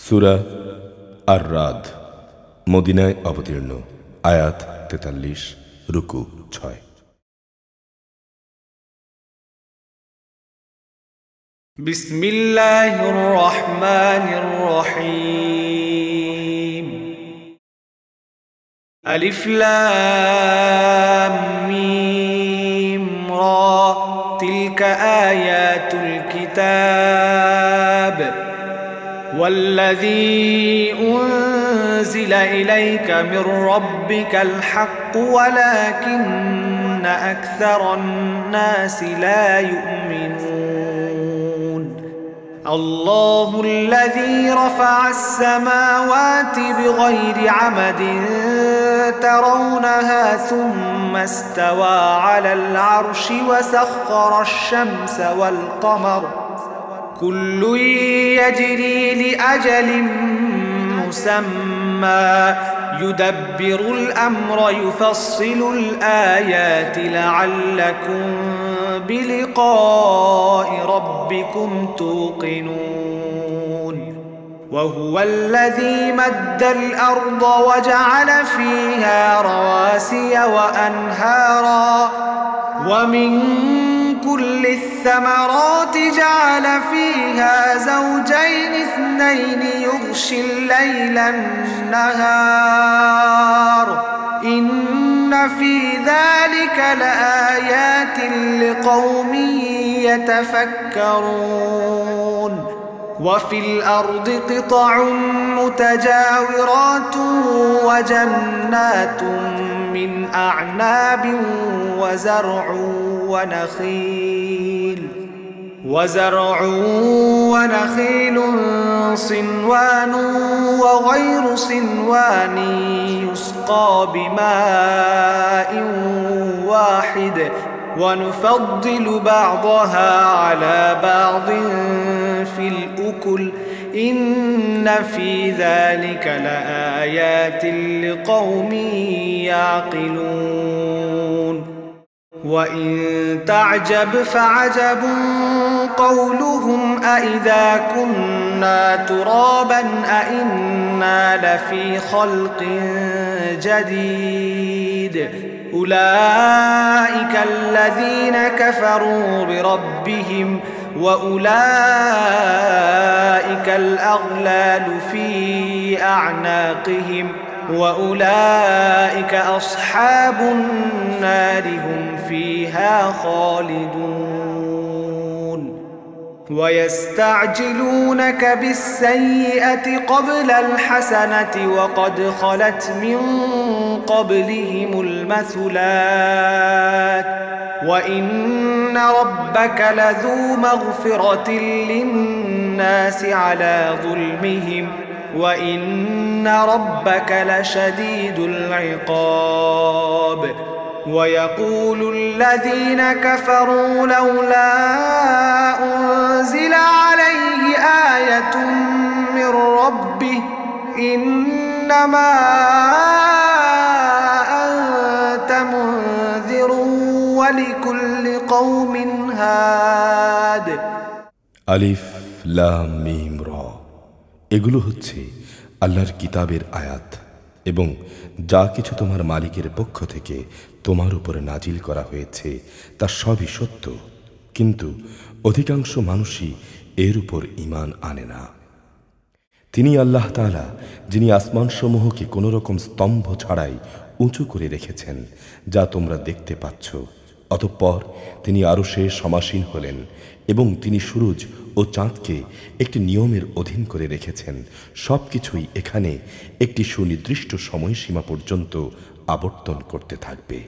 সূরা আর-রাদ মদিনায় অবতীর্ণ। আয়াত ৪৩, রুকু ৬। বিসমিল্লাহির রহমানির রহিম। আলিফ লাম মিম রা তিলকা আয়াতুল কিতাব والذي أنزل إليك من ربك الحق ولكن أكثر الناس لا يؤمنون. الله الذي رفع السماوات بغير عمد ترونها ثم استوى على العرش وسخر الشمس والقمر كل يجري لأجل مسمى يدبر الأمر يفصل الآيات لعلكم بلقاء ربكم توقنون. وهو الذي مد الأرض وجعل فيها رواسي وأنهارا ومن كل الثمرات جعل فيها زوجين اثنين يغشي الليل النهار إن في ذلك لآيات لقوم يتفكرون. وفي الأرض قطع متجاورات وجنات من أعناب وزرع صنوان وغير صنوان يسقى بماء واحد ونفضل بعضها على بعض في الأكل إن في ذلك لآيات لقوم يعقلون. وإن تعجب فعجب قولهم أإذا كنا ترابا أإنا لفي خلق جديد أولئك الذين كفروا بربهم وأولئك الأغلال في أعناقهم وأولئك أصحاب النار هم فيها خالدون. ويستعجلونك بالسيئة قبل الحسنة وقد خلت من قبلهم المثلات وإن ربك لذو مغفرة للناس على ظلمهم وإن ربك لشديد العقاب. ويقول الذين كفروا لولا أنزل عليه آية من ربه إنما أنت منذر ولكل قوم هاد. আলিফ লাম মিম রা এগুলো হচ্ছে আল্লাহর কিতাবের আয়াত এবং যা কিছু তোমার মালিকের পক্ষ থেকে তোমার উপরে নাজিল করা হয়েছে তা সবই সত্য, কিন্তু অধিকাংশ মানুষই এর উপর ঈমান আনে না। তিনি আল্লাহ তাআলা যিনি আসমানসমূহকে কোনো রকম স্তম্ভ ছাড়াই উঁচু করে রেখেছেন যা তোমরা দেখতে পাচ্ছ। অতঃপর তিনি আরশে সমাসীন হলেন এবং তিনি সূরজ ও চাঁদকে একটি নিয়মের অধীন করে রেখেছেন। সব কিছুই এখানে একটি সুনির্দিষ্ট সময়সীমা পর্যন্ত আবর্তন করতে থাকবে।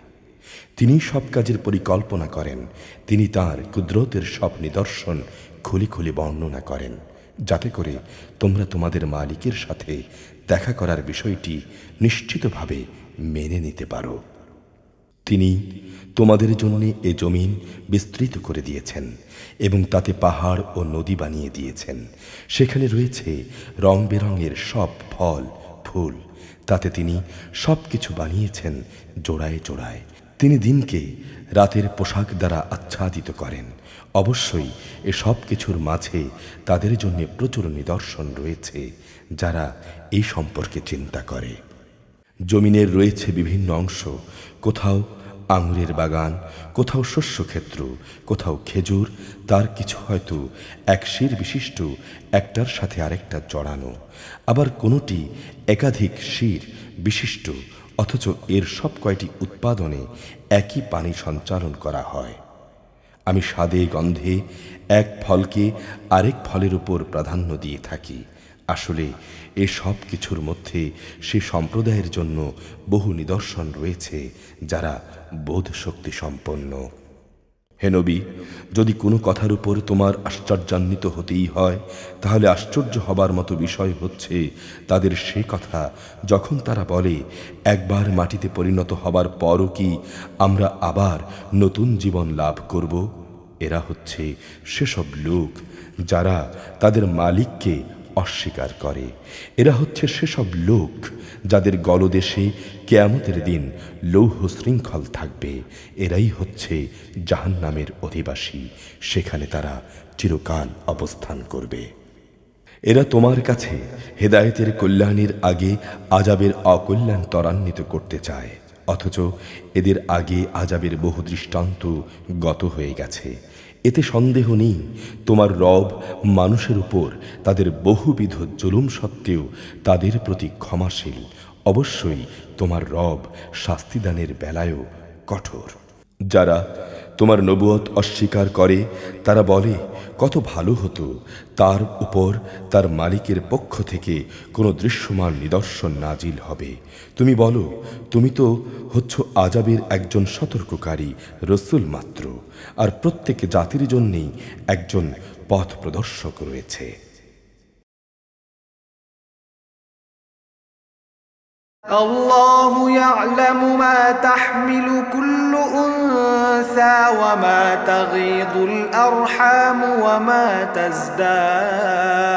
তিনি সব কাজের পরিকল্পনা করেন। তিনি তাঁর কুদরতের সব নিদর্শন খুলি খুলি বর্ণনা করেন, যাতে করে তোমরা তোমাদের মালিকের সাথে দেখা করার বিষয়টি নিশ্চিতভাবে মেনে নিতে পারো। তিনি তোমাদের জন্য এ জমিন বিস্তৃত করে দিয়েছেন এবং তাতে পাহাড় ও নদী বানিয়ে দিয়েছেন। সেখানে রয়েছে রং বেরঙের সব ফল ফুল। তাতে তিনি সব কিছু বানিয়েছেন জোড়ায় জোড়ায়। তিনি দিনকে রাতের পোশাক দ্বারা আচ্ছাদিত করেন অবশ্যই এসব কিছুর মাঝে তাদের জন্য প্রচুর নিদর্শন রয়েছে যারা এই সম্পর্কে চিন্তা করে। জমিনের রয়েছে বিভিন্ন অংশ, কোথাও আঙুরের বাগান, কোথাও শস্যক্ষেত্র, কোথাও খেজুর, তার কিছু হয়তো এক শির বিশিষ্ট একটার সাথে আরেকটা জড়ানো, আবার কোনোটি একাধিক শির বিশিষ্ট, অথচ এর সব কয়টি উৎপাদনে একই পানি সঞ্চালন করা হয়। আমি স্বাদে গন্ধে এক ফলকে আরেক ফলের উপর প্রাধান্য দিয়ে থাকি। আসলে এ সব কিছুর মধ্যে সে সম্প্রদায়ের জন্য বহু নিদর্শন রয়েছে যারা বোধ শক্তি সম্পন্ন। হে নবী, যদি কোনো কথার উপর তোমার আশ্চর্যান্বিত হতেই হয়, তাহলে আশ্চর্য হবার মতো বিষয় হচ্ছে তাদের সে কথা যখন তারা বলে, একবার মাটিতে পরিণত হবার পরও কি আমরা আবার নতুন জীবন লাভ করব? এরা হচ্ছে সেসব লোক যারা তাদের মালিককে অস্বীকার করে। এরা হচ্ছে সেসব লোক যাদের গলদেশে কিয়ামতের দিন লৌহ শৃঙ্খল থাকবে। এরাই হচ্ছে জাহান্নামের অধিবাসী, সেখানে তারা চিরকাল অবস্থান করবে। এরা তোমার কাছে হেদায়েতের কল্যাণের আগে আযাবের অকল্যাণ ত্বরান্বিত করতে চায়, অথচ এদের আগে আযাবের বহু দৃষ্টান্ত গত হয়ে গেছে। এতে সন্দেহ নেই তোমার রব মানুষের উপর তাদের বহুবিধ জুলুম সত্ত্বেও তাদের প্রতি ক্ষমাশীল। অবশ্যই তোমার রব শাস্তিদানের বেলায়ও কঠোর। যারা তোমার নবুয়ত অস্বীকার করে তারা বলে, কত ভালো হতো তার উপর তার মালিকের পক্ষ থেকে কোনো দৃশ্যমান নিদর্শন নাজিল হবে। তুমি বলো, তুমি তো হচ্ছ আযাবের একজন সতর্ককারী রসুল মাত্র, আর প্রত্যেক জাতির জন্যেই একজন পথ প্রদর্শক রয়েছে। الله يعلم ما تحمل كل أنثى وما تغيض الأرحام وما تزداد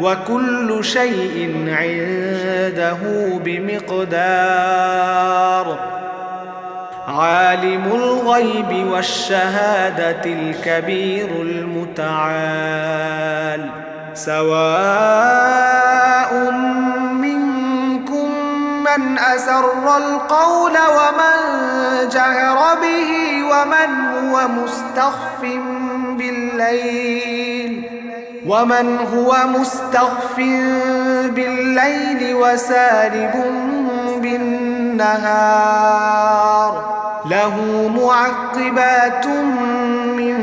وكل شيء عنده بمقدار عالم الغيب والشهادة الكبير المتعال سواء من أسر القول ومن جهر به ومن هو مستخف بالليل وسارب بالنهار له معقبات من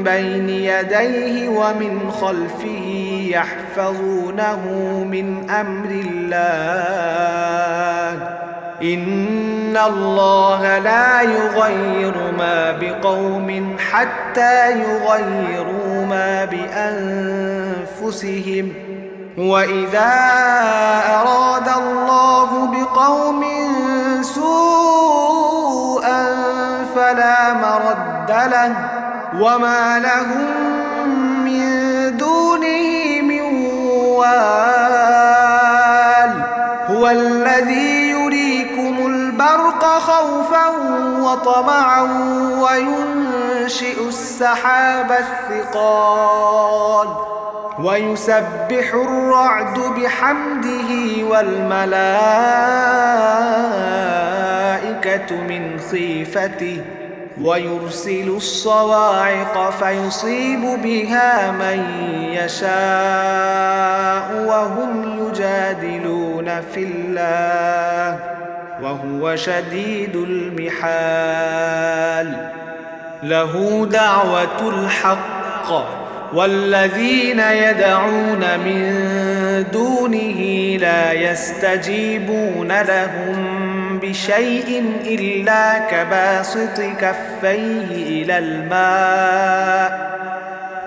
بين يديه ومن خلفه يحفظونه من أمر الله إن الله لا يغير ما بقوم حتى يغيروا ما بأنفسهم وإذا أراد الله بقوم سوءا فلا مرد له وما لهم من دونه من وال هو الذي يريكم البرق خوفا وطمعا وينشئ السحاب الثقال ويسبح الرعد بحمده والملائكة من خيفته ويرسل الصواعق فيصيب بها من يشاء وهم يجادلون في الله وهو شديد المحال له دعوة الحق والذين يدعون من دونه لا يستجيبون لهم بشيء إلا كباسط كفيه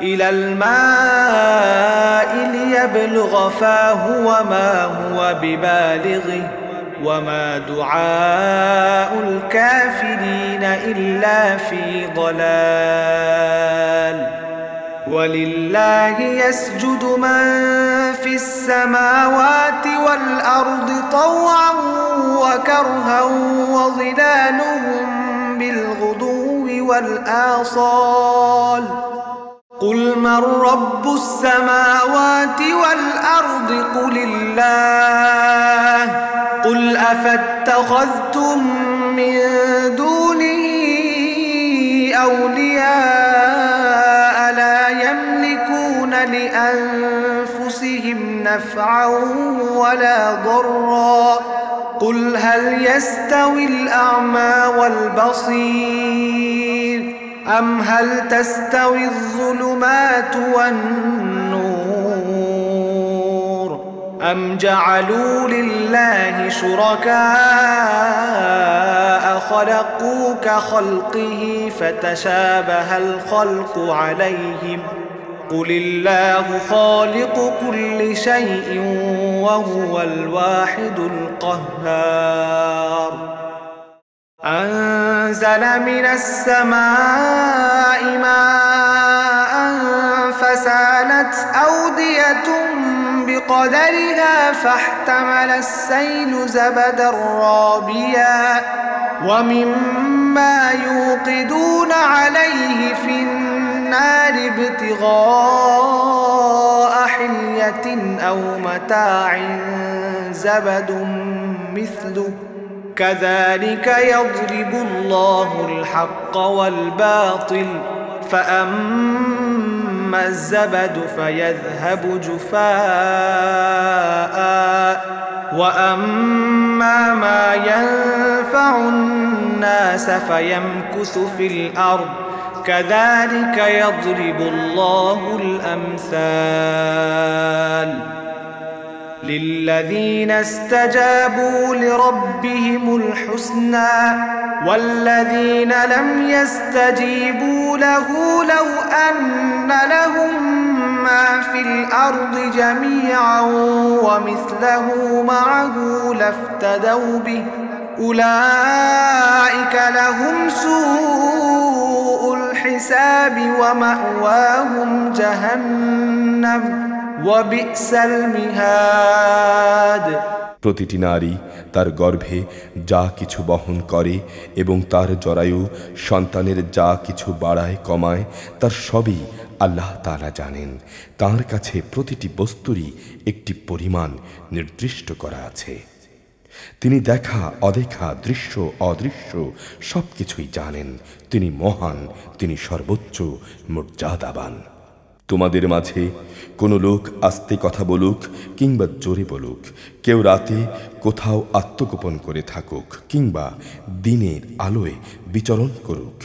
إلى الماء ليبلغ فاه وما هو ببالغه وما دعاء الكافرين إلا في ضلال ولله يسجد من في السماوات والأرض طوعا وكرها وظلالهم بالغدو والآصال قل من رب السماوات والأرض قل الله قل أفاتخذتم من دونه أولياء لا يملكون لأنفسهم نفعا ولا ضرا قل هل يستوي الأعمى والبصير أم هل تستوي الظلمات والنور أم جعلوا لله شركاء خلقوا كخلقه فتشابه الخلق عليهم قل الله خالق كل شيء وهو الواحد القهار أنزل من السماء ماء فسالت أودية بقدرها فاحتمل السيل زبدا رابيا ومما يوقدون عليه في النار ابتغاء حلية أو متاع زبد مثله كذلك يضرب الله الحق والباطل فأما الزبد فيذهب جفاء وأما ما ينفع الناس فيمكث في الأرض كذلك يضرب الله الأمثال للذين استجابوا لربهم الحسنى والذين لم يستجيبوا له لو أن لهم ما في الأرض جميعا ومثله معه لافتدوا به أولئك لهم سوء الحساب ومأواهم جهنم وبئس المهاد প্রতিটি নারী তার গর্ভে যা কিছু বহন করে এবং তার জরায়ু সন্তানের যা কিছু বাড়ায় কমায় তার সবই আল্লাহ তাআলা জানেন। তার কাছে প্রতিটি বস্তুরই একটি পরিমাণ নির্দিষ্ট করা আছে। তিনি দেখা অদেখা দৃশ্য অদৃশ্য সবকিছুই জানেন। তিনি মহান, তিনি সর্বোচ্চ মর্যাদাবান। তোমাদের মাঝে কোনো লোক আস্তে কথা বলুক কিংবা জোরে বলুক, কেউ রাতে কোথাও আত্মগোপন করে থাকুক কিংবা দিনের আলোয় বিচরণ করুক,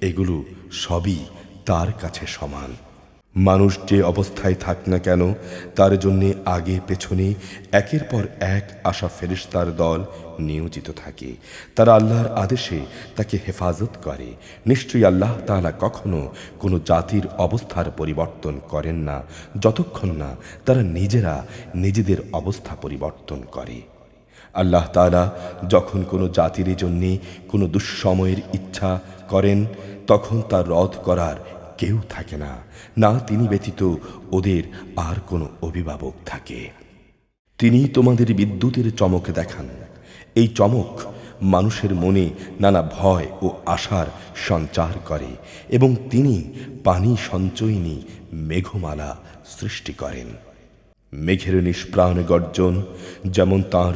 এগুলো সবই তার কাছে সমান। মানুষ যে অবস্থায় থাক না কেন তার জন্যে আগে পেছনে একের পর এক আসা ফেরেশতার দল নিয়োজিত থাকে। তারা আল্লাহর আদেশে তাকে হেফাজত করে। নিশ্চয়ই আল্লাহ তাআলা কখনো কোনো জাতির অবস্থার পরিবর্তন করেন না যতক্ষণ না তারা নিজেরা নিজেদের অবস্থা পরিবর্তন করে। আল্লাহ তাআলা যখন কোনো জাতির জন্যে কোনো দুঃসময়ের ইচ্ছা করেন তখন তা রদ করার কেউ থাকে না, না তিনি ব্যতীত ওদের আর কোনো অভিভাবক থাকে। তিনি তোমাদের বিদ্যুতের চমক দেখান। এই চমক মানুষের মনে নানা ভয় ও আশার সঞ্চার করে এবং তিনি পানি সঞ্চয়িনী মেঘমালা সৃষ্টি করেন। মেঘের নিষ্প্রাণ গর্জন যেমন তাঁর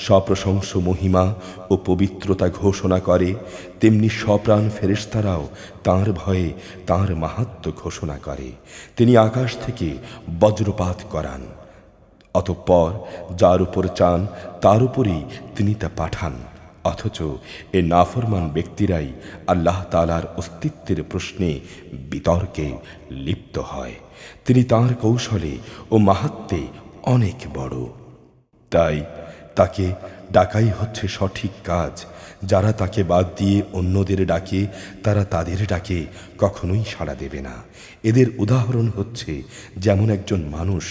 সপ্রশংস মহিমা ও পবিত্রতা ঘোষণা করে, তেমনি সপ্রাণ ফেরেশতারাও তাঁর ভয়ে তাঁর মাহাত্ম্য ঘোষণা করে। তিনি আকাশ থেকে বজ্রপাত করান, অতঃপর যার উপর চান তার উপরেই তিনি তা পাঠান। অথচ এ নাফরমান ব্যক্তিরাই আল্লাহ তাআলার অস্তিত্বের প্রশ্নে বিতর্কে লিপ্ত হয়। তিনি তাঁর কৌশলে ও মাহাত্ম্যে অনেক বড়, তাই তাকে ডাকাই হচ্ছে সঠিক কাজ। যারা তাকে বাদ দিয়ে অন্যদের ডাকে তারা তাদের ডাকে কখনোই সাড়া দেবে না। এদের উদাহরণ হচ্ছে যেমন একজন মানুষ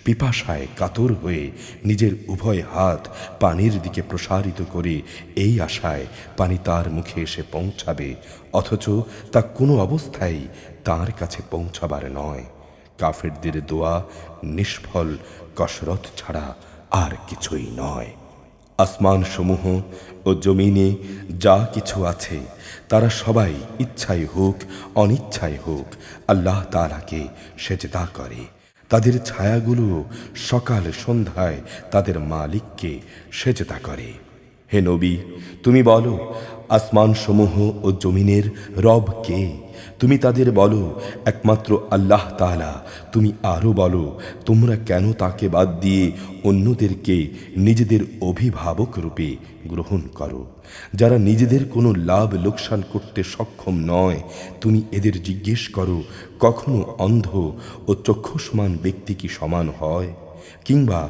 পিপাসায় কাতর হয়ে নিজের উভয় হাত পানির দিকে প্রসারিত করে এই আশায় পানি তার মুখে এসে পৌঁছাবে, অথচ তা কোনো অবস্থায় তার কাছে পৌঁছাবার নয়। কাফেরদের দোয়া নিষ্ফল কসরত ছাড়া আর কিছুই নয়। আসমান সমূহ ও জমিনে যা কিছু আছে তারা সবাই ইচ্ছায় হোক অনিচ্ছায় হোক আল্লাহ তাআলাকে সেজদা করে। তাদের ছায়াগুলো সকাল সন্ধ্যায় তাদের মালিককে সেজদা করে। হে নবী, তুমি বলো, আসমান সমূহ ও জমিনের রব কে? তুমি তাদের বলো, একমাত্র আল্লাহ তাআলা। তুমি আরো বলো, তোমরা কেন তাকে বাদ দিয়ে অন্যদেরকে নিজেদের অভিভাবক রূপে গ্রহণ করো, যারা নিজেদের কোনো লাভ লোকসান করতে সক্ষম নয়? তুমি এদের জিজ্ঞেস করো, কখনো অন্ধ ও চক্ষুষ্মান ব্যক্তি কি সমান হয়? কিংবা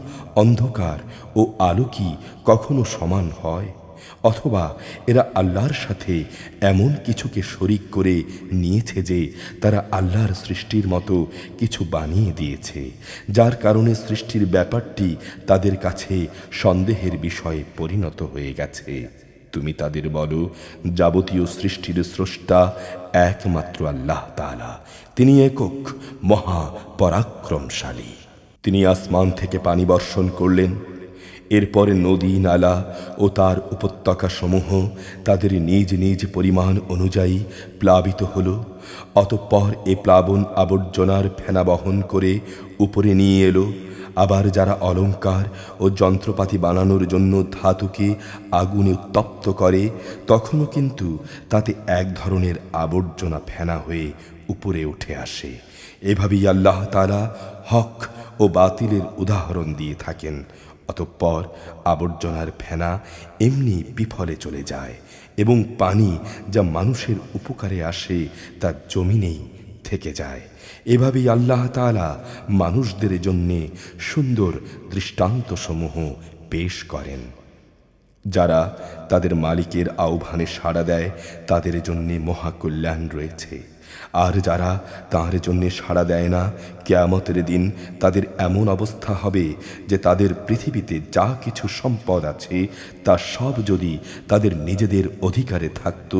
অন্ধকার ও আলো কি কখনো সমান হয়? অথবা এরা আল্লাহর সাথে এমন কিছুকে শরিক করে নিয়েছে যে তারা আল্লাহর সৃষ্টির মতো কিছু বানিয়ে দিয়েছে, যার কারণে সৃষ্টির ব্যাপারটি তাদের কাছে সন্দেহের বিষয়ে পরিণত হয়ে গেছে। তুমি তাদের বলো, যাবতীয় সৃষ্টির স্রষ্টা একমাত্র আল্লাহ তাআলা। তিনি একক, মহা পরাক্রমশালী। তিনি আসমান থেকে পানি বর্ষণ করলেন, এরপরে নদী নালা ও তার উপত্যকা সমূহ তাদের নিজ নিজ পরিমাণ অনুযায়ী প্লাবিত হল। অতঃপর এ প্লাবন আবর্জনার ফেনা বহন করে উপরে নিয়ে এলো। আবার যারা অলংকার ও যন্ত্রপাতি বানানোর জন্য ধাতুকে আগুনে উত্তপ্ত করে, তখনও কিন্তু তাতে এক ধরনের আবর্জনা ফেনা হয়ে উপরে উঠে আসে। এভাবেই আল্লাহ তাআলা হক ও বাতিলের উদাহরণ দিয়ে থাকেন। অতঃপর আবর্জনার ফেনা এমনি বিফলে চলে যায় এবং পানি যা মানুষের উপকারে আসে তা জমিনেই থেকে যায়। এভাবেই আল্লাহ তাআলা মানুষদের জন্যে সুন্দর দৃষ্টান্তসমূহ পেশ করেন। যারা তাদের মালিকের আহ্বানে সাড়া দেয় তাদের জন্যে মহাকল্যাণ রয়েছে, আর যারা তাঁর জন্যে সাড়া দেয় না, কিয়ামতের দিন তাদের এমন অবস্থা হবে যে তাদের পৃথিবীতে যা কিছু সম্পদ আছে তা সব যদি তাদের নিজেদের অধিকারে থাকত,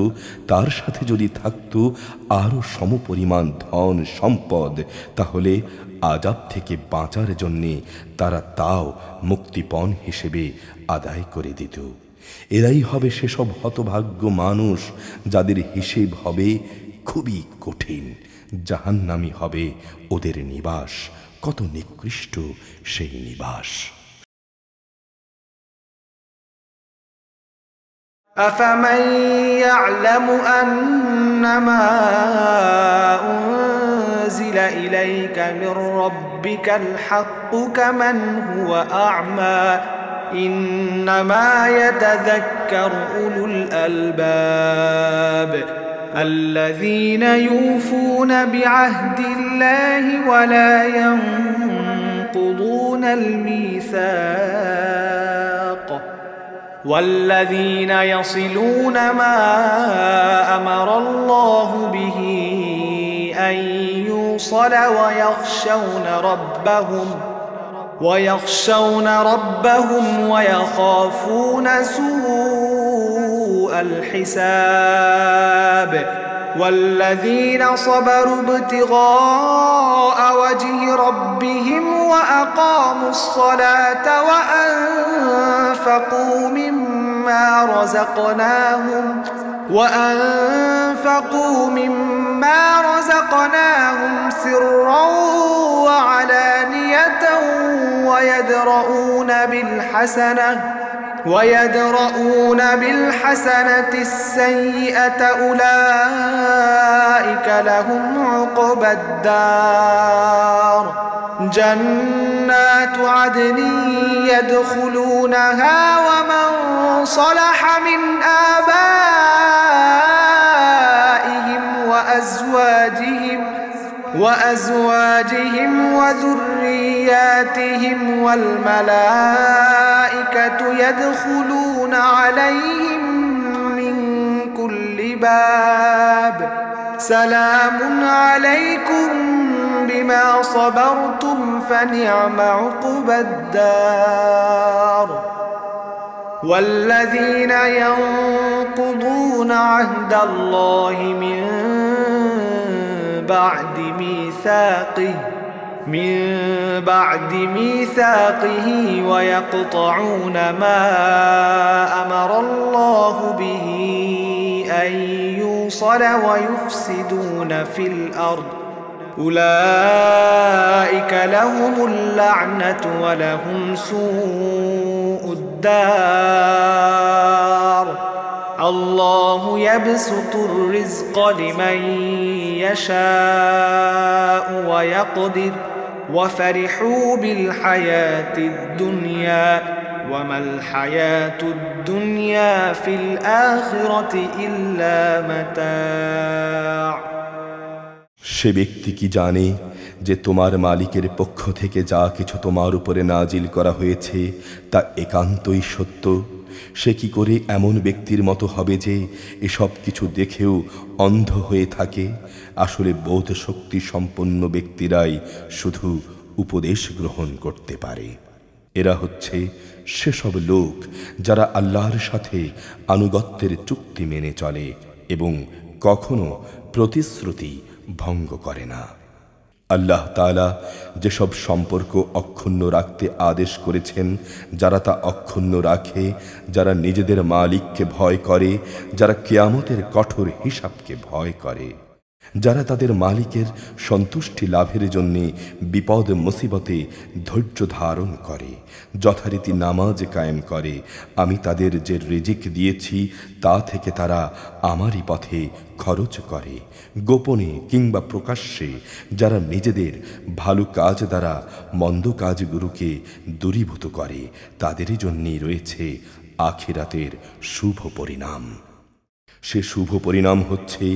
তার সাথে যদি থাকত আরও সমপরিমাণ ধন সম্পদ, তাহলে আযাব থেকে বাঁচার জন্যে তারা তাও মুক্তিপণ হিসেবে আদায় করে দিত। এরাই হবে সেসব হতভাগ্য মানুষ যাদের হিসেব হবে খুবই কঠিন। জাহান্নামী হবে ওদের নিবাস। কত নিকৃষ্ট সেই নিবাস! أفمن يعلم أنما أنزل إليك من ربك الحق كمن هو أعمى إنما يتذكر أولو الألباب الذين يوفون بعهد الله ولا ينقضون الميثاق والذين يصلون ما أمر الله به أن يوصل ويخشون ربهم ويخافون سوء الحساب والذين صبروا ابتغاء وجه ربهم وأقاموا الصلاة وأنفقوا مما رزقناهم سرا وعلانية ويدرؤون بالحسنة السيئة أولئك لهم عقبى الدار جنات عدن يدخلونها ومن صلح من آبائهم وأزواجهم وذرياتهم والملائكة يدخلون عليهم من كل باب سلام عليكم بما صبرتم فنعم عقبى الدار والذين ينقضون عهد الله من بعد ميثاقه من بعد ميثاقه ويقطعون ما أمر الله به أن يوصل ويفسدون في الأرض أولئك لهم اللعنة ولهم سوء الدار الله يبسط الرزق لمن يشاء ويقدر وفرحوا بالحياة الدنيا وما الحياة الدنيا في الآخرة إلا متاع সে ব্যক্তি কি জানে যে তোমার মালিকের পক্ষ থেকে যা কিছু তোমার উপরে নাজিল করা হয়েছে তা একান্তই সত্য? সে কি করে এমন ব্যক্তির মতো হবে যে এসব কিছু দেখেও অন্ধ হয়ে থাকে? আসলে বোধ শক্তি সম্পন্ন ব্যক্তিরাই শুধু উপদেশ গ্রহণ করতে পারে। এরা হচ্ছে সেসব লোক যারা আল্লাহর সাথে আনুগত্যের চুক্তি মেনে চলে এবং কখনো প্রতিশ্রুতি ভঙ্গ করে না। আল্লাহ তাআলা যেসব সম্পর্ক অক্ষুণ্ণ রাখতে আদেশ করেছেন, যারা তা অক্ষুণ্ণ রাখে, যারা নিজেদের মালিককে ভয় করে, যারা কিয়ামতের কঠোর হিসাবকে ভয় করে, যারা তাদের মালিকের সন্তুষ্টি লাভের জন্য বিপদ মুসিবতে ধৈর্য ধারণ করে, যথারীতি নামাজ কায়েম করে, আমি তাদের যে রিজিক দিয়েছি তা থেকে তারা আমারই পথে খরচ করে, গোপনে কিংবা প্রকাশ্যে যারা নিজেদের ভালো কাজ দ্বারা মন্দ কাজগুলোকে দূরীভূত করে, তাদেরই জন্যই রয়েছে আখিরাতের শুভ পরিণাম। সে শুভ পরিণাম হচ্ছে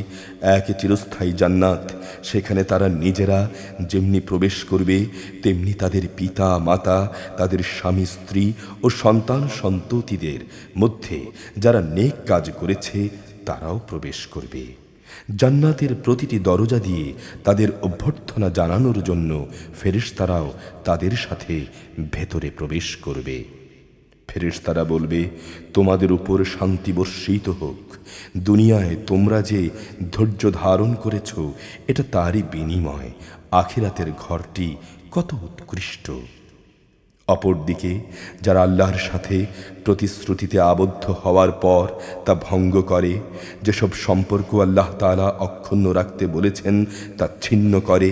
এক চিরস্থায়ী জান্নাত। সেখানে তারা নিজেরা যেমনি প্রবেশ করবে, তেমনি তাদের পিতা মাতা, তাদের স্বামী স্ত্রী ও সন্তান সন্ততিদের মধ্যে যারা নেক কাজ করেছে তারাও প্রবেশ করবে। জান্নাতের প্রতিটি দরজা দিয়ে তাদের অভ্যর্থনা জানানোর জন্য ফেরেশতারাও তাদের সাথে ভেতরে প্রবেশ করবে। ফেরেশতারা বলবে, তোমাদের উপর শান্তি বর্ষিত হোক। দুনিয়ায় তোমরা যে ধৈর্য ধারণ করেছ এটা তারই বিনিময়। আখিরাতের ঘরটি কত উৎকৃষ্ট। অপরদিকে যারা আল্লাহর সাথে প্রতিশ্রুতিতে আবদ্ধ হওয়ার পর তা ভঙ্গ করে, যেসব সম্পর্ক আল্লাহ তাআলা অক্ষুণ্ণ রাখতে বলেছেন তা ছিন্ন করে,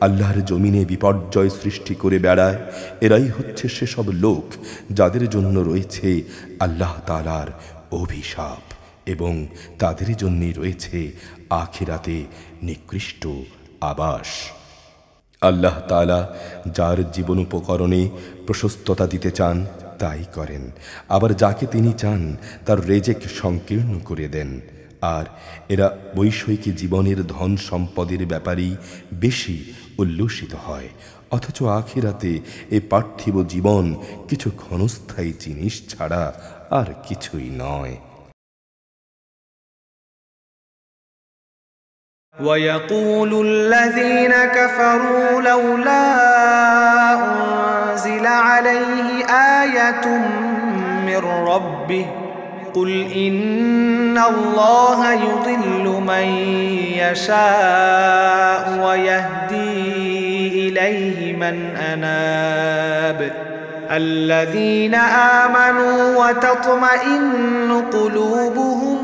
আল্লাহর জমিনে বিপর্যয় সৃষ্টি করে বেড়ায়, এরাই হচ্ছে সেসব লোক যাদের জন্য রয়েছে আল্লাহ তাআলার অভিশাপ এবং তাদের জন্যই রয়েছে আখিরাতে নিকৃষ্ট আবাস। আল্লাহ তাআলা যার জীবন উপকরণে প্রশস্ততা দিতে চান তাই করেন, আবার যাকে তিনি চান তার রেজেক সংকীর্ণ করে দেন। আর এরা বৈষয়িক জীবনের ধন সম্পদের ব্যাপারেই বেশি উল্লসিত হয়, অথচ আখিরাতে এ পার্থিব জীবন কিছু ক্ষণস্থায়ী জিনিস ছাড়া আর কিছুই নয়। ويقول الذين كفروا لولا أنزل عليه آية من ربه قل إن الله يضل من يشاء ويهدي إليه من أناب الذين آمنوا وتطمئن قلوبهم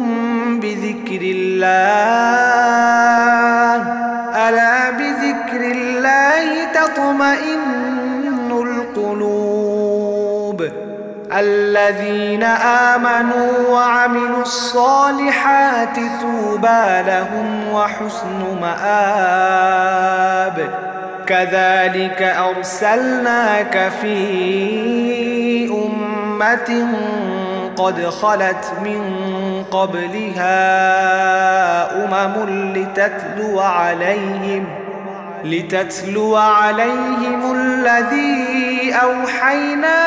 بذكر الله ألا بذكر الله تطمئن القلوب الذين آمنوا وعملوا الصالحات طوبى لهم وحسن مآب كذلك أرسلناك في أمة قد خلت من قبلها أمم لتتلو عليهم الذي أوحينا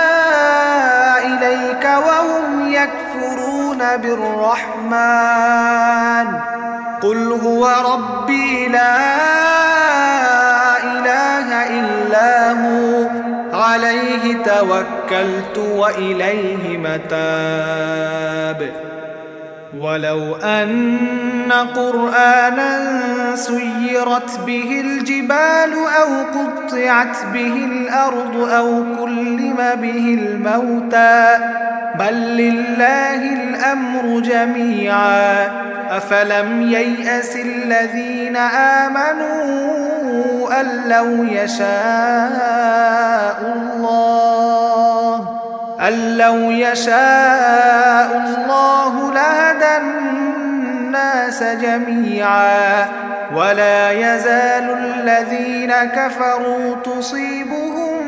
إليك وهم يكفرون بالرحمن قل هو ربي لا إله إلا هو عليه توكلت وإليه متاب ولو أن قرآنا سيرت به الجبال أو قطعت به الأرض أو كلم به الموتى بل لله الأمر جميعا أفلم ييأس الذين آمنوا أن لو يشاء الله لهدى الناس جميعا ولا يزال الذين كفروا تصيبهم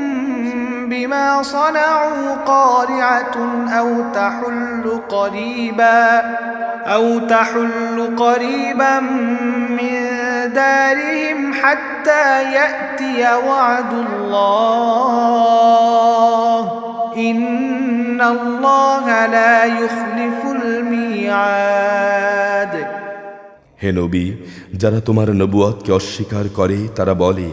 بما صنعوا قارعة أو تحل قريبا من دارهم حتى يأتي وعد الله إن الله لا يخلف الميعاد হে নবী, যারা তোমার নবুয়তকে অস্বীকার করে তারা বলে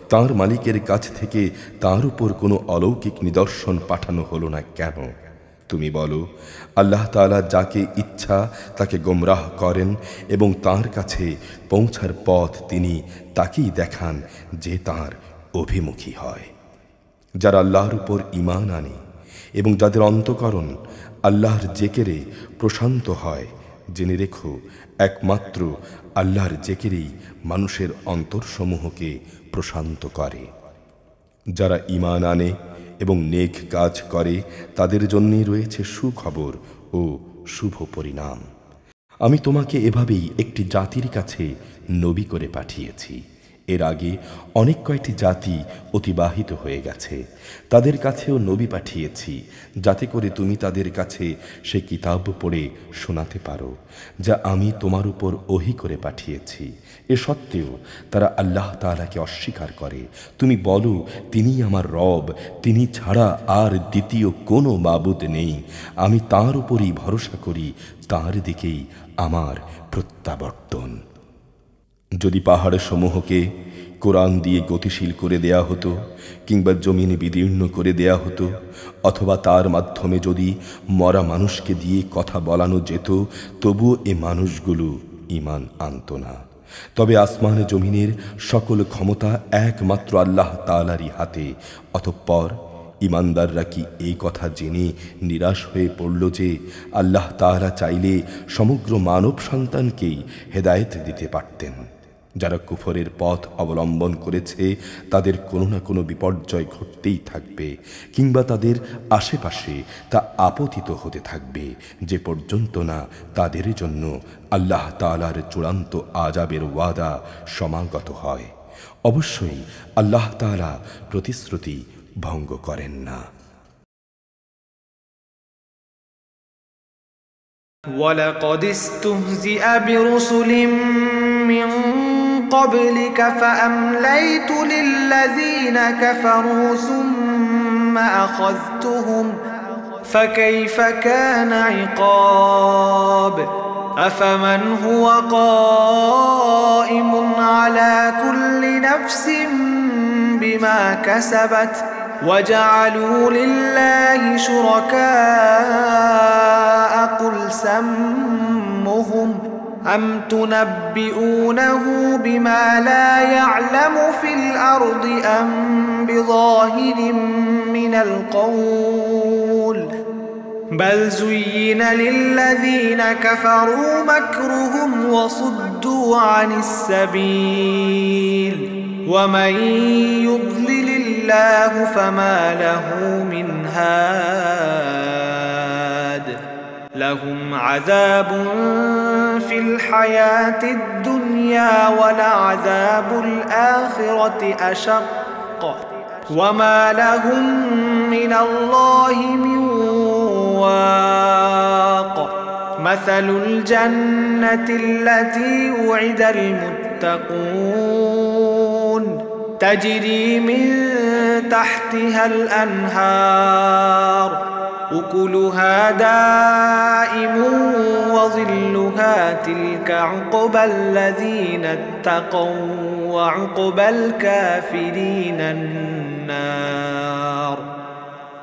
তার মালিকের কাছ থেকে তার উপর কোনো অলৌকিক নিদর্শন পাঠানো হলো না কেন? তুমি বলো, আল্লাহ তাআলা যাকে ইচ্ছা তাকে গোমরাহ করেন এবং তার কাছে পৌঁছার পথ তিনি তাকেই দেখান যে তার অভিমুখী হয়। যারা আল্লাহর উপর ঈমান আনে এবং যাদের অন্তঃকরণ আল্লাহর জিকিরে প্রশান্ত হয়, জেনে রেখো একমাত্র আল্লাহর জিকিরই মানুষের অন্তরসমূহকে প্রশান্ত করে। যারা ঈমান আনে এবং নেক কাজ করে তাদের জন্যই রয়েছে সুখবর ও শুভ পরিণাম। আমি তোমাকে এভাবেই একটি জাতির কাছে নবী করে পাঠিয়েছি। এর আগে অনেক কয়টি জাতি অতিবাহিত হয়ে গেছে, তাদের কাছেও নবী পাঠিয়েছি যাতে করে তুমি তাদের কাছে সে কিতাব পড়ে শোনাতে পারো যা আমি তোমার উপর ওহী করে পাঠিয়েছি। এ সত্ত্বেও তারা আল্লাহ তাআলাকে অস্বীকার করে। তুমি বলো, তিনিই আমার রব, তিনি ছাড়া আর দ্বিতীয় কোনো মাবুদ নেই। আমি তাঁর উপরই ভরসা করি, তাঁর দিকেই আমার প্রত্যাবর্তন। যদি পাহাড় সমূহকে কোরআন দিয়ে গতিশীল করে দেয়া হতো কিংবা জমিন বিদীর্ণ করে দেয়া হতো, অথবা তার মাধ্যমে যদি মরা মানুষকে দিয়ে কথা বলানো যেত, তবুও এ মানুষগুলো ঈমান আনত না। তবে আসমান জমিনের সকল ক্ষমতা একমাত্র আল্লাহ তাআলারই হাতে। অতঃপর ঈমানদাররা কি এই কথা জেনে নিরাশ হয়ে পড়ল যে আল্লাহ তাআলা চাইলে সমগ্র মানব সন্তানকেই হেদায়েত দিতে পারতেন? যারা কুফরের পথ অবলম্বন করেছে তাদের কোনো না কোনো বিপর্যয় ঘটতেই থাকবে, কিংবা তাদের আশেপাশে তা আপতিত হতে থাকবে, যে পর্যন্ত না তাদের জন্য আল্লাহ তাআলার চূড়ান্ত আযাবের ওয়াদা সমাগত হয়। অবশ্যই আল্লাহ তাআলা প্রতিশ্রুতি ভঙ্গ করেন না। وَلَقَدِ اسْتُهْزِئَ بِرُسُلٍ مِّن قَبْلِكَ فَأَمْلَيْتُ لِلَّذِينَ كَفَرُوا ثُمَّ أَخَذْتُهُمْ فَكَيْفَ كَانَ عِقَابِ أَفَمَنْ هُوَ قَائِمٌ عَلَى كُلِّ نَفْسٍ بِمَا كَسَبَتْ وَجَعَلُوا لِلَّهِ شُرَكَاءَ قُلْ سَمُّهُمْ أَمْ تُنَبِّئُونَهُ بِمَا لَا يَعْلَمُ فِي الْأَرْضِ أَمْ بِظَاهِرٍ مِّنَ الْقَوْلِ بَلْ زُيِّنَ لِلَّذِينَ كَفَرُوا مَكْرُهُمْ وَصُدُّوا عَنِ السَّبِيلِ وَمَن يُضْلِلِ اللَّهُ فَمَا لَهُ مِنْ هَادٍ لَهُمْ عَذَابٌ فِي الْحَيَاةِ الدُّنْيَا وَلَعَذَابُ الْآخِرَةِ أَشَقُّ وَمَا لَهُم مِّنَ اللَّهِ مِن وَاقٍ مَثَلُ الْجَنَّةِ الَّتِي وُعِدَ الْمُتَّقُونَ تَجْرِي مِن تَحْتِهَا الْأَنْهَارُ أُكُلُهَا دَائِمٌ وَظِلُّهَا تِلْكَ عُقْبَى الَّذِينَ اتَّقَوْا وَعُقْبَى الْكَافِرِينَ النَّارُ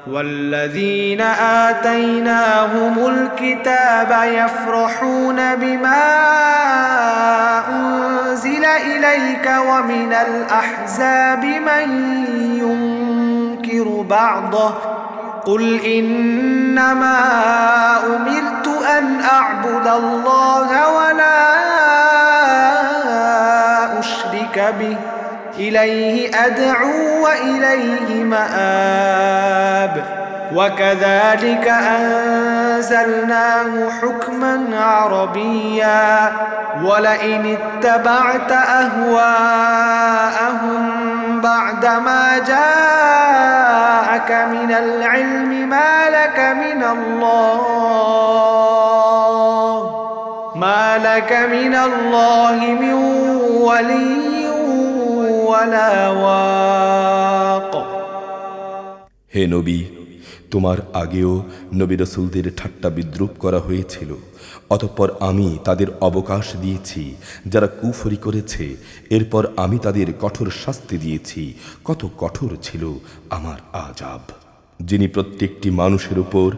والذين آتيناهم الكتاب يفرحون بما أنزل إليك ومن الأحزاب من ينكر بعضه قل إنما أمرت أن أعبد الله ولا أشرك به إليه أدعو وإليه مآب وكذلك أنزلناه حكما عربيا ولئن اتبعت أهواءهم بعدما جاءك من العلم ما لك من الله من ولي ولا واق হে নবী, তোমার আগেও নবী রাসূলদের ঠাট্টা বিদ্রূপ করা হয়েছিল। অতঃপর আমি তাদের অবকাশ দিয়েছি যারা কুফরি করেছে, এরপর আমি তাদের কঠোর শাস্তি দিয়েছি। কত কঠোর ছিল আমার আযাব। যিনি প্রত্যেকটি মানুষের উপর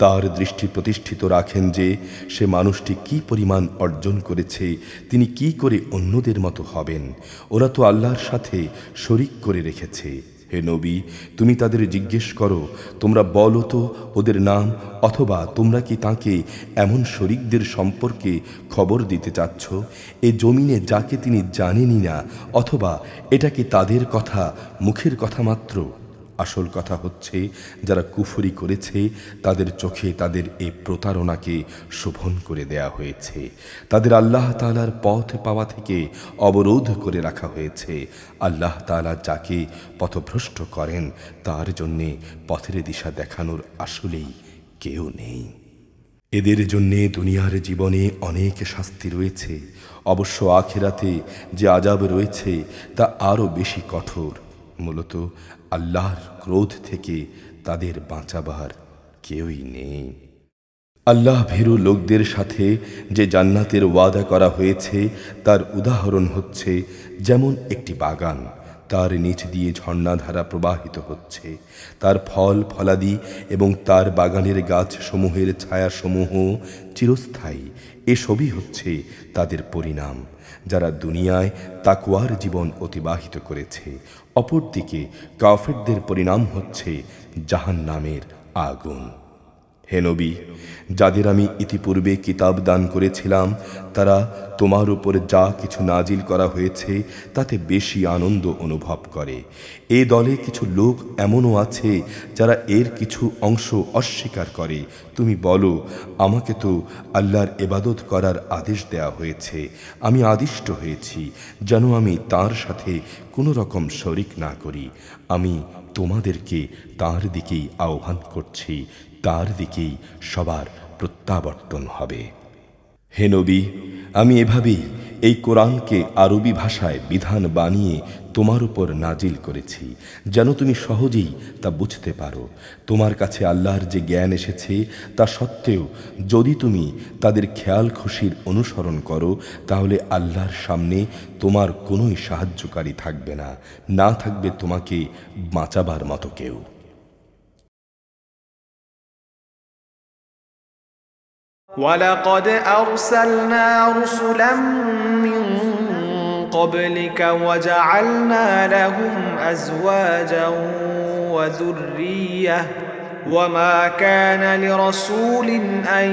তার দৃষ্টি প্রতিষ্ঠিত রাখেন যে সে মানুষটি কি পরিমাণ অর্জন করেছে, তিনি কি করে অন্যদের মতো হবেন। ওরা তো আল্লাহর সাথে শরীক করে রেখেছে। হে নবী, তুমি তাদের জিজ্ঞেস করো, তোমরা বলো তো ওদের নাম, অথবা তোমরা কি তাকে এমন শরীকদের সম্পর্কে খবর দিতে চাচ্ছ এ জমিনে যাকে তিনি জানেনই না, অথবা এটা কি তাদের কথা, মুখের কথা মাত্র? আসল কথা হচ্ছে, যারা কুফরি করেছে তাদের চোখে তাদের এই প্রতারণাকে শোভন করে দেয়া হয়েছে। তাদের আল্লাহ তাআলার পথ পাওয়া থেকে অবরোধ করে রাখা হয়েছে। আল্লাহ তাআলা যাকে পথভ্রষ্ট করেন তার জন্যে পথের দিশা দেখানোর আসলেই কেউ নেই। এদের জন্যে দুনিয়ার জীবনে অনেক শাস্তি রয়েছে, অবশ্য আখিরাতে যে আযাব রয়েছে তা আরও বেশি কঠোর। মূলত আল্লাহর ক্রোধ থেকে তাদের বাঁচাবার কেউই নেই। আল্লাহ ভীরু লোকদের সাথে যে জান্নাতের ওয়াদা করা হয়েছে তার উদাহরণ হচ্ছে যেমন একটি বাগান, তার নিচ দিয়ে ঝর্ণাধারা প্রবাহিত হচ্ছে, তার ফল ফলাদি এবং তার বাগানের গাছসমূহের ছায়াসমূহ চিরস্থায়ী। এসবই হচ্ছে তাদের পরিণাম যারা দুনিয়ায় তাকওয়ার জীবন অতিবাহিত করেছে। অপরদিকে কাফেরদের পরিণাম হচ্ছে জাহান্নামের আগুন। হে নবী, যাদের আমি ইতিপূর্বে কিতাব দান করেছিলাম তারা তোমার উপর যা কিছু নাজিল করা হয়েছে তাতে বেশি আনন্দ অনুভব করে। এ দলে কিছু লোক এমনও আছে যারা এর কিছু অংশ অস্বীকার করে। তুমি বলো, আমাকে তো আল্লাহর ইবাদত করার আদেশ দেয়া হয়েছে, আমি আদিষ্ট হয়েছি যেন আমি তার সাথে কোনো রকম শরিক না করি। আমি তোমাদেরকে তার দিকেই আহ্বান করছি, তার দিকেই সবার প্রত্যাবর্তন হবে। হে নবী, আমি এভাবেই এই কোরআনকে আরবি ভাষায় বিধান বানিয়ে তোমার উপর নাজিল করেছি যেন তুমি সহজেই তা বুঝতে পারো। তোমার কাছে আল্লাহর যে জ্ঞান এসেছে তা সত্ত্বেও যদি তুমি তাদের খেয়াল খুশির অনুসরণ করো তাহলে আল্লাহর সামনে তোমার কোনোই সাহায্যকারী থাকবে না, না থাকবে তোমাকে বাঁচাবার মতো কেউ। ولقد أرسلنا رسلا من قبلك وجعلنا لهم أزواجا وذرية وما كان لرسول أن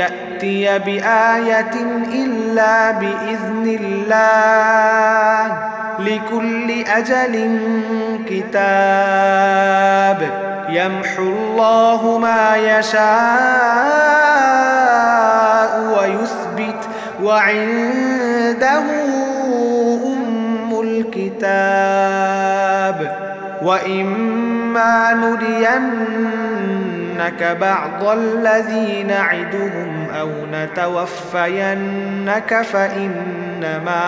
يأتي بآية إلا بإذن الله لكل أجل كتاب يمحو الله ما يشاء ويثبت وعنده أم الكتاب وإما نرينك بعض الذي نعدهم أو نتوفينك فإنما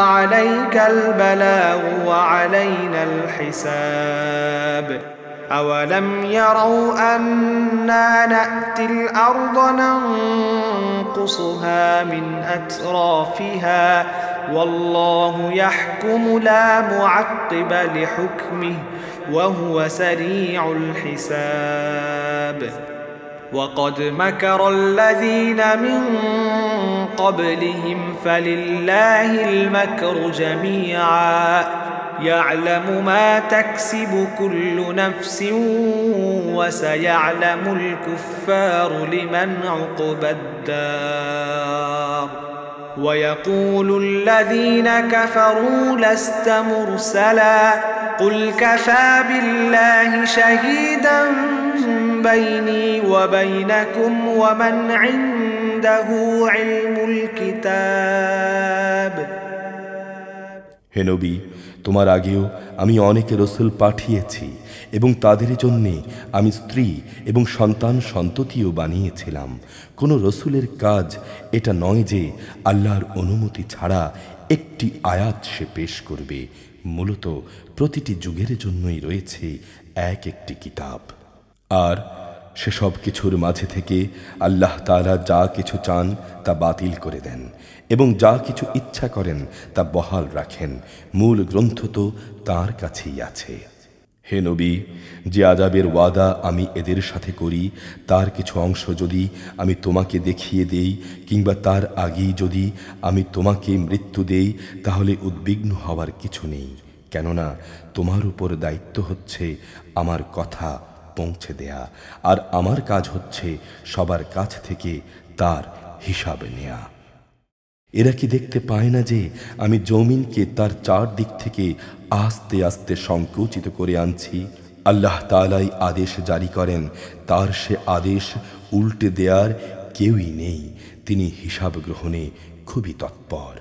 عليك البلاغ وعلينا الحساب أولم يروا أنا نأتي الأرض ننقصها من أترافها والله يحكم لا معقب لحكمه وهو سريع الحساب وقد مكر الذين من قبلهم فلله المكر جميعا يعلم ما تكسب كل نفس وسيعلم الكفار لمن عقبى الدار ويقول الذين كفروا لست مرسلا قل كفى بالله شهيدا بيني وبينكم ومن عنده علم الكتاب হে নবী, তোমার আগেও আমি অনেক রাসূল পাঠিয়েছি এবং তাদের জন্য আমি স্ত্রী এবং সন্তান সন্ততিও বানিয়েছিলাম। কোন রাসূলের কাজ এটা নয় যে আল্লাহর অনুমতি ছাড়া একটি আয়াত সে পেশ করবে। মূলত প্রতিটি যুগের জন্যই রয়েছে এক একটি কিতাব। আর সে সব কিছুর মাঝে থেকে আল্লাহ তাআলা যা কিছু চান তা বাতিল করে দেন এবং যা কিছু ইচ্ছা করেন তা বহাল রাখেন। মূল গ্রন্থ তো তাঁর কাছেই আছে। হে নবী, যে আযাবের ওয়াদা আমি এদের সাথে করি তার কিছু অংশ যদি আমি তোমাকে দেখিয়ে দেই কিংবা তার আগেই যদি আমি তোমাকে মৃত্যু দেই, তাহলে উদ্বিগ্ন হওয়ার কিছু নেই, কেননা তোমার উপর দায়িত্ব হচ্ছে আমার কথা পৌঁছে দেয়া, আর আমার কাজ হচ্ছে সবার কাছ থেকে তার হিসাব নেয়া। এরা কি দেখতে পায় না যে আমি জমিনকে তার চারদিক থেকে আস্তে আস্তে সংকুচিত করে আনছি? আল্লাহ তাআলাই আদেশ জারি করেন, তার সে আদেশ উল্টে দেয়ার কেউই নেই। তিনি হিসাব গ্রহণে খুবই তৎপর।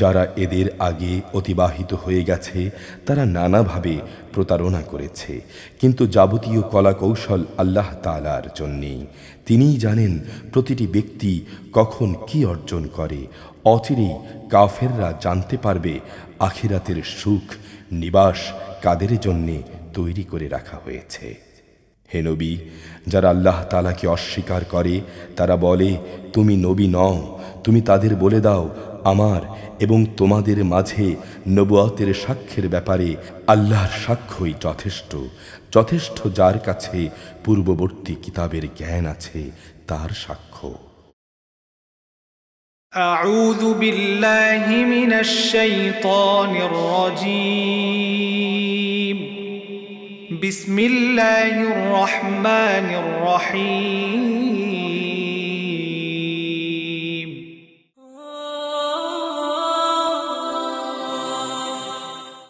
যারা এদের আগে অতিবাহিত হয়ে গেছে তারা নানাভাবে প্রতারণা করেছে, কিন্তু যাবতীয় কলাকৌশল আল্লাহ তাআলার জন্যেই। তিনিই জানেন প্রতিটি ব্যক্তি কখন কি অর্জন করে। অচিরেই কাফেররা জানতে পারবে আখিরাতের সুখ নিবাস কাদের জন্যে তৈরি করে রাখা হয়েছে। হে নবী, যারা আল্লাহ তাআলাকে অস্বীকার করে তারা বলে তুমি নবী নও। তুমি তাদের বলে দাও, আমার এবং তোমাদের মাঝে নবুয়তের সাক্ষ্যের ব্যাপারে আল্লাহর সাক্ষ্যই যথেষ্ট। যথেষ্ট যার কাছে পূর্ববর্তী কিতাবের জ্ঞান আছে তার সাক্ষ্য। আউযু বিল্লাহি মিনাশ শাইতানির রাজীম বিসমিল্লাহির রহমানির রহিম